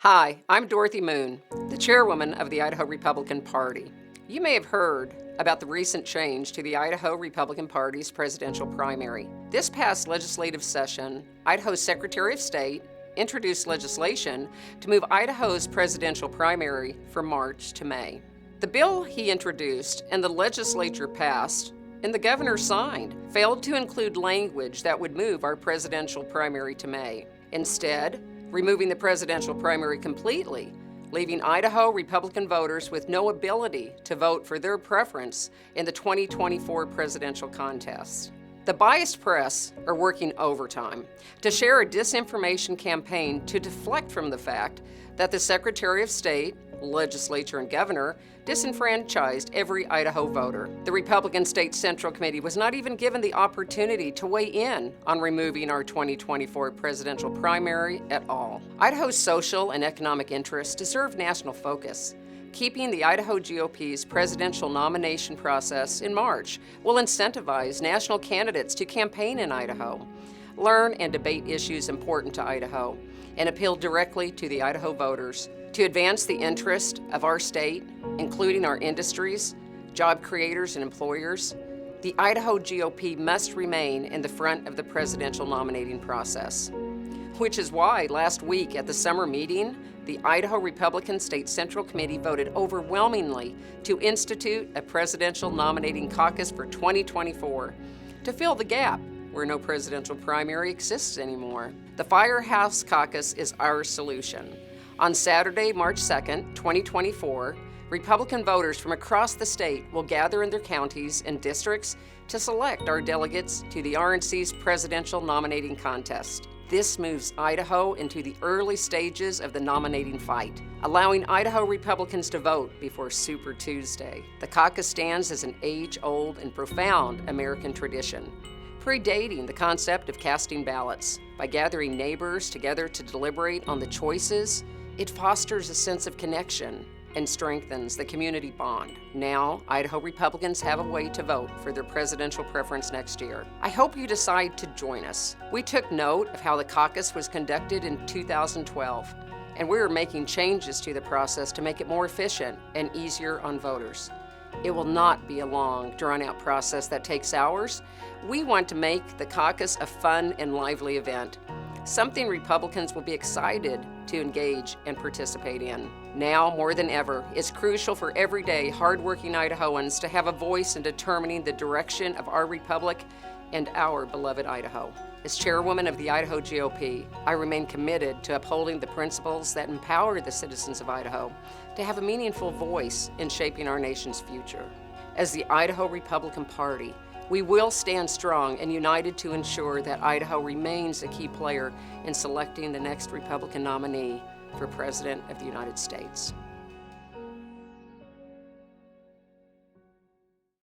Hi, I'm Dorothy Moon, the chairwoman of the Idaho Republican Party. You may have heard about the recent change to the Idaho Republican Party's presidential primary. This past legislative session, Idaho's Secretary of State introduced legislation to move Idaho's presidential primary from March to May. The bill he introduced and the legislature passed and the governor signed failed to include language that would move our presidential primary to May. Instead, removing the presidential primary completely, leaving Idaho Republican voters with no ability to vote for their preference in the 2024 presidential contest. The biased press are working overtime to share a disinformation campaign to deflect from the fact that the Secretary of State, legislature, and governor disenfranchised every Idaho voter. The Republican State Central Committee was not even given the opportunity to weigh in on removing our 2024 presidential primary at all. Idaho's social and economic interests deserve national focus. Keeping the Idaho GOP's presidential nomination process in March will incentivize national candidates to campaign in Idaho, learn and debate issues important to Idaho, and appeal directly to the Idaho voters. To advance the interest of our state, including our industries, job creators, and employers, the Idaho GOP must remain in the front of the presidential nominating process. Which is why last week at the summer meeting, the Idaho Republican State Central Committee voted overwhelmingly to institute a presidential nominating caucus for 2024 to fill the gap where no presidential primary exists anymore. The Firehouse Caucus is our solution. On Saturday, March 2nd, 2024, Republican voters from across the state will gather in their counties and districts to select our delegates to the RNC's presidential nominating contest. This moves Idaho into the early stages of the nominating fight, allowing Idaho Republicans to vote before Super Tuesday. The caucus stands as an age-old and profound American tradition, predating the concept of casting ballots. By gathering neighbors together to deliberate on the choices, it fosters a sense of connection and strengthens the community bond. Now, Idaho Republicans have a way to vote for their presidential preference next year. I hope you decide to join us. We took note of how the caucus was conducted in 2012, and we are making changes to the process to make it more efficient and easier on voters. It will not be a long, drawn-out process that takes hours. We want to make the caucus a fun and lively event, something Republicans will be excited to engage and participate in. Now, more than ever, it's crucial for everyday, hardworking Idahoans to have a voice in determining the direction of our republic and our beloved Idaho. As chairwoman of the Idaho GOP, I remain committed to upholding the principles that empower the citizens of Idaho to have a meaningful voice in shaping our nation's future. As the Idaho Republican Party, we will stand strong and united to ensure that Idaho remains a key player in selecting the next Republican nominee for President of the United States.